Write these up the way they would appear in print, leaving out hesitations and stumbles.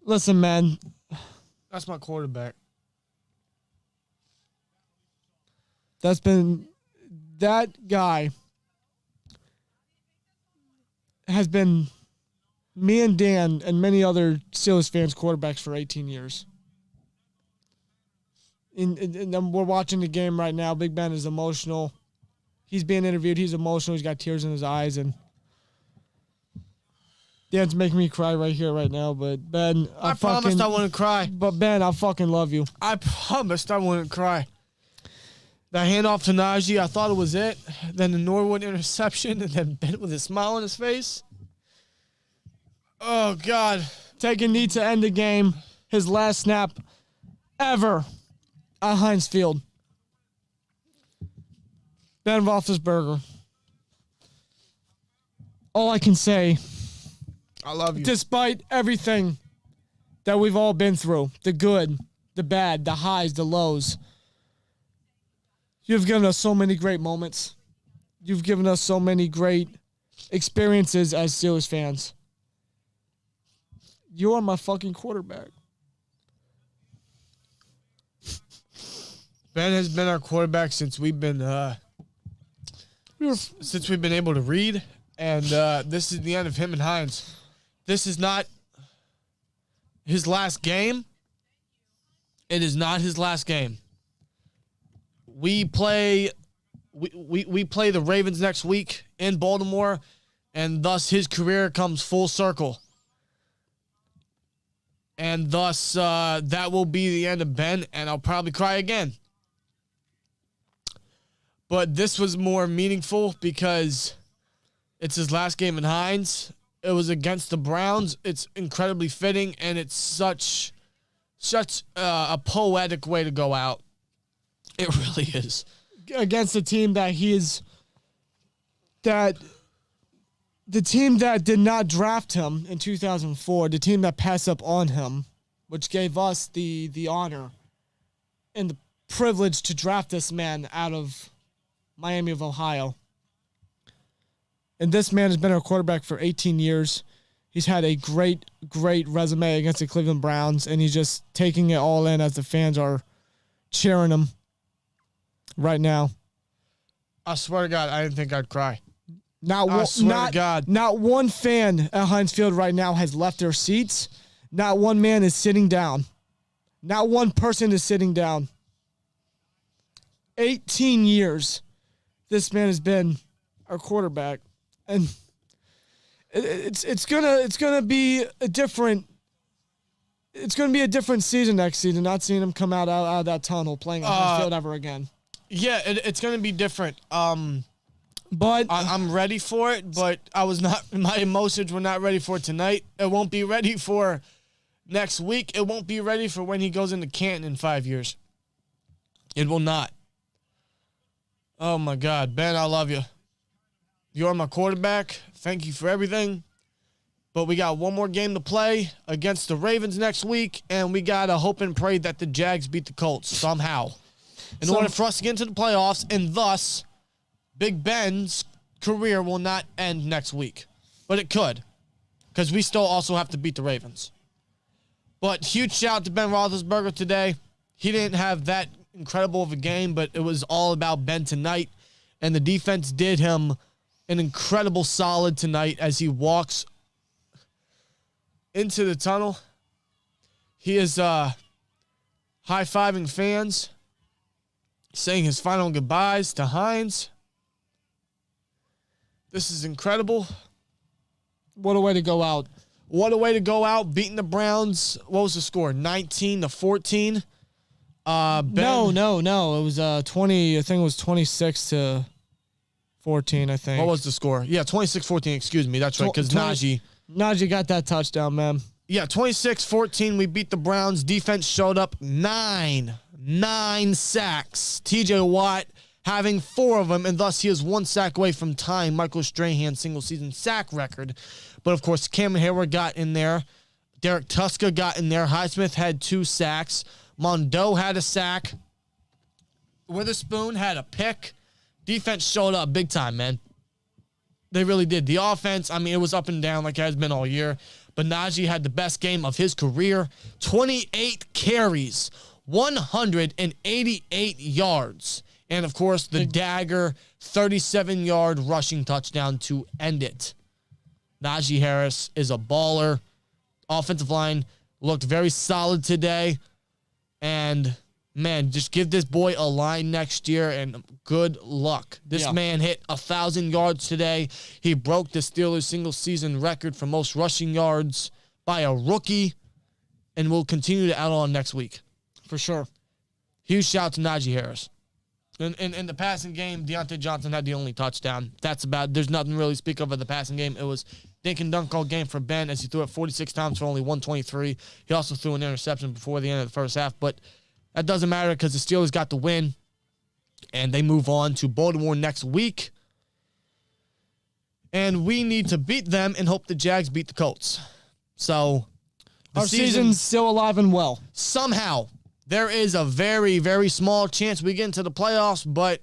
Listen, man. That's my quarterback. That guy has been me and Dan and many other Steelers fans' quarterbacks for 18 years. And we're watching the game right now. Big Ben is emotional. He's being interviewed. He's emotional. He's got tears in his eyes. And Dan's making me cry right here, right now. But, Ben, I promised I wouldn't cry. But, Ben, I fucking love you. I promised I wouldn't cry. That handoff to Najee, I thought it was it. Then the Norwood interception, and then Ben with a smile on his face. Oh, God. Taking knee to end the game. His last snap ever at Heinz Field. Ben Roethlisberger. All I can say, I love you. Despite everything that we've all been through, the good, the bad, the highs, the lows, you've given us so many great moments. You've given us so many great experiences as Steelers fans. You are my fucking quarterback. Ben has been our quarterback since we've been able to read, and this is the end of him and Heinz. This is not his last game. It is not his last game. We play the Ravens next week in Baltimore, and thus his career comes full circle. And thus that will be the end of Ben, and I'll probably cry again. But this was more meaningful because it's his last game in Heinz. It was against the Browns. It's incredibly fitting, and it's such a poetic way to go out. It really is. Against a team the team that did not draft him in 2004, the team that passed up on him, which gave us the honor and the privilege to draft this man out of Miami of Ohio. And this man has been our quarterback for 18 years. He's had a great, great resume against the Cleveland Browns, and he's just taking it all in as the fans are cheering him right now. I swear to God, I didn't think I'd cry. I swear to God. Not one fan at Heinz Field right now has left their seats. Not one man is sitting down. Not one person is sitting down. 18 years this man has been our quarterback. And it's gonna be a different season next season, not seeing him come out of that tunnel playing at Heinz Field ever again. Yeah, it's gonna be different. But I'm ready for it, but my emotions were not ready for tonight. It won't be ready for next week. It won't be ready for when he goes into Canton in 5 years. It will not. Oh my God, Ben, I love you. You're my quarterback. Thank you for everything. But we got one more game to play against the Ravens next week, and we got to hope and pray that the Jags beat the Colts somehow in order for us to get into the playoffs, and thus Big Ben's career will not end next week. But it could, because we still also have to beat the Ravens. But huge shout out to Ben Roethlisberger today. He didn't have that incredible of a game, but it was all about Ben tonight, and the defense did him an incredible solid tonight as he walks into the tunnel. He is high-fiving fans, saying his final goodbyes to Heinz. This is incredible. What a way to go out. What a way to go out, beating the Browns. What was the score? 19-14. No. It was 20. I think it was 26-14. I think. What was the score? Yeah, 26-14. Excuse me. That's right. Because Najee got that touchdown, man. Yeah, 26-14. We beat the Browns. Defense showed up. Nine sacks. T.J. Watt having 4 of them, and thus he is 1 sack away from tying Michael Strahan's single-season sack record. But, of course, Cameron Hayward got in there. Derek Tuska got in there. Highsmith had 2 sacks. Mondo had a sack. Witherspoon had a pick. Defense showed up big time, man. They really did. The offense, I mean, it was up and down like it has been all year. but Najee had the best game of his career. 28 carries, 188 yards. And, of course, the dagger 37-yard rushing touchdown to end it. Naji Harris is a baller. Offensive line looked very solid today. And, man, just give this boy a line next year and good luck. This man hit 1,000 yards today. He broke the Steelers' single-season record for most rushing yards by a rookie and will continue to add on next week. For sure. Huge shout out to Naji Harris. In the passing game, Deontay Johnson had the only touchdown. There's nothing really to speak of in the passing game. It was dink and dunk all game for Ben as he threw it 46 times for only 123. He also threw an interception before the end of the first half, but that doesn't matter because the Steelers got the win, and they move on to Baltimore next week. And we need to beat them and hope the Jags beat the Colts. So our season's still alive and well. Somehow. There is a very, very small chance we get into the playoffs, but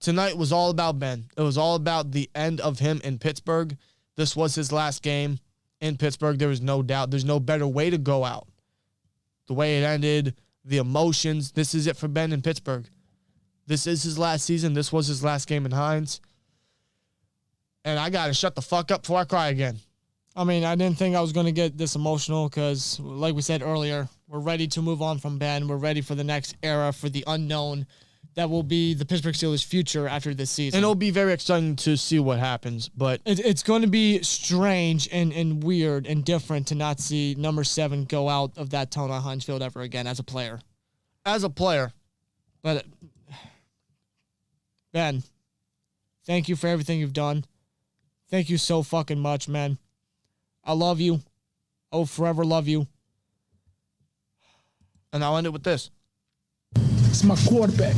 tonight was all about Ben. It was all about the end of him in Pittsburgh. This was his last game in Pittsburgh. There was no doubt. There's no better way to go out. The way it ended, the emotions. This is it for Ben in Pittsburgh. This is his last season. This was his last game in Heinz. And I got to shut the fuck up before I cry again. I mean, I didn't think I was going to get this emotional because, like we said earlier, we're ready to move on from Ben. We're ready for the next era, for the unknown that will be the Pittsburgh Steelers' future after this season. And it'll be very exciting to see what happens. But it's going to be strange and weird and different to not see number 7 go out of that tunnel at Heinz Field ever again as a player. But, Ben, thank you for everything you've done. Thank you so fucking much, man. I love you. I will forever love you. And I'll end it with this. It's my quarterback.